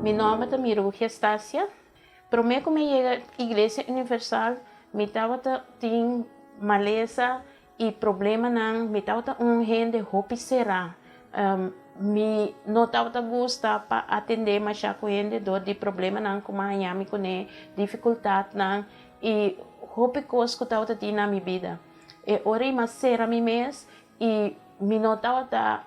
Mi nome é Miruja Estácia. Primeiro que me chega à Igreja Universal, me estava tem maleza e problema não, me estava gente roupa será. Me não estava gosta para atender mas já com gente de problema não como a minha com dificuldade não e roupa coisa que estava tendo na minha vida. E ora mas será mi mês e me não estava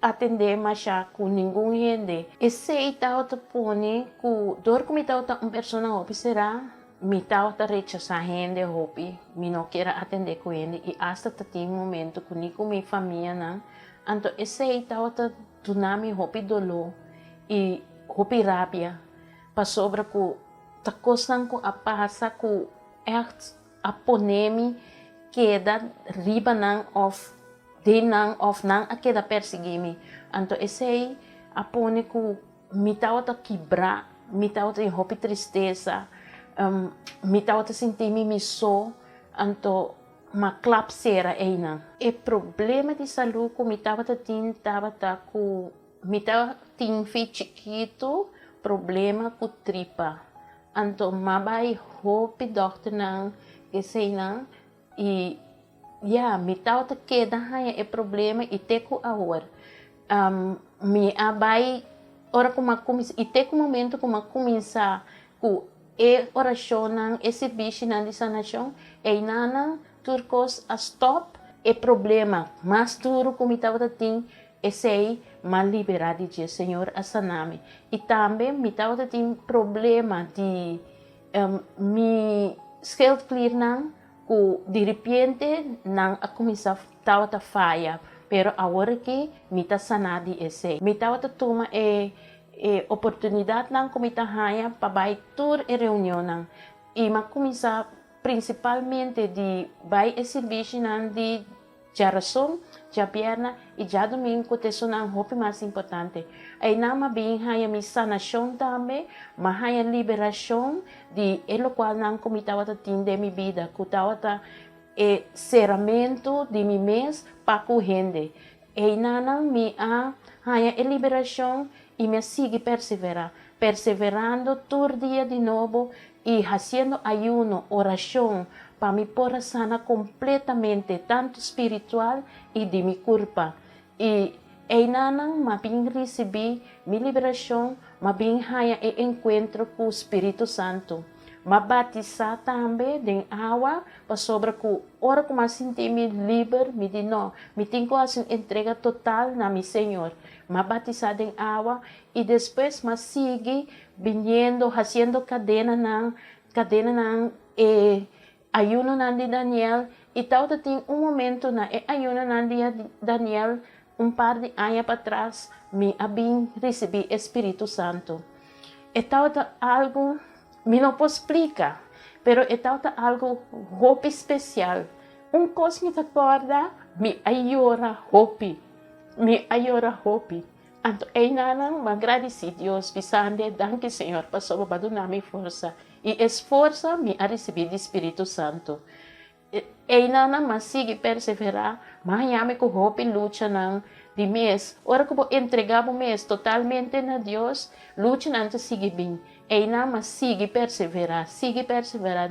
atender mas já com nenhum gente. E se estava pone com dor como estava pessoa roupa será me estava rechazar gente roupa me não quero atender com ele e hasta tem momento com minha família não. Então, esse estava tunami hopi dolo e hopi rabia para sobra que tá costan com a passa com echt a ponemi queda riba não of de não of não a queda persegui-me. Então, esse a pone que me tava quebrar, me tava em hopi tristeza, me tava sentir-me miso, então uma clapsera ainda. E problema de saúde que me estava tendo, me estava tendo chiquito, problema com tripa. Então, mabai hope doctor não, que sei não, e me estava quedando é problema e teco a hora. Me abai ora como começa e teco momento como começar com oração não, esse bicho não de sanação, e nana turcos a stop é problema mas duro como estava tendo esse aí mal liberado de Senhor a saname e também me estava tendo problema de me scalp clear não que de repente não a começar estava falha pero agora que me está sanado esse me estava toma oportunidade não como está raia para vai tur e reunião não e mas começar principalmente de vai exibir de geração, já perna e já domingo que é uma roupa mais importante. Aí não é bem a minha sanação também, mas a liberação de ele qual não como estava tendo de minha vida, que estava serramento de mim mês para corrente. Aí não me a liberação e me sigue perseverando todo dia de novo e fazendo ayuno, oração, para me pôr sana completamente, tanto espiritual e de minha culpa. E não me bem recebi minha liberação, me bem encontro com o Espírito Santo. Me batizar também de água, para sobre que hora que me senti-me livre, me diz não, me tenho que entrega total na meu Senhor. Me batizar de água e depois me sigue vindo, fazendo cadena não, ayuno não de Daniel e tal tem momento na ayuno não de Daniel par de anos para trás me abim recebi Espírito Santo. E tal algo me não posso explicar, pero é tal algo roupa especial. Coisa me acorda, me ayora roupa, Então, eu agradeci Deus, pisando, danke Senhor, para sobrebadunar minha força. E esforça-me a receber do Espírito Santo. E não mas sigue perseverar, mas eu me corrope luta não de mês. Ora que vou entregar o mês totalmente a Deus, luta não te sigue bem. E não mas sigue perseverar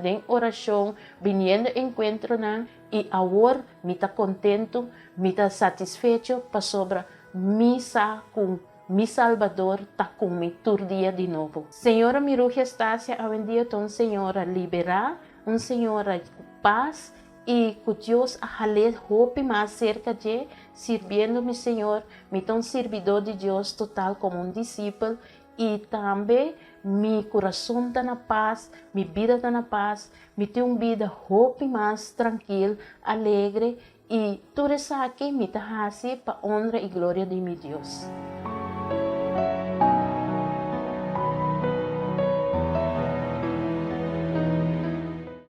em oração, vindo encontro não. E agora me está contento, me está satisfeito para sobra missa com mi Salvador está comigo todo dia de novo. Senhora Miruja Estácia, a bendiga Senhora liberar, Senhora paz e que Deus a jaler hope mais cerca de servindo-me Senhor, me tão servidor de Deus total como discípulo e também meu coração está na paz, minha vida está na paz, me tem uma vida hope mais tranquila, alegre e tudo isso aqui me está para honra e glória de meu Deus.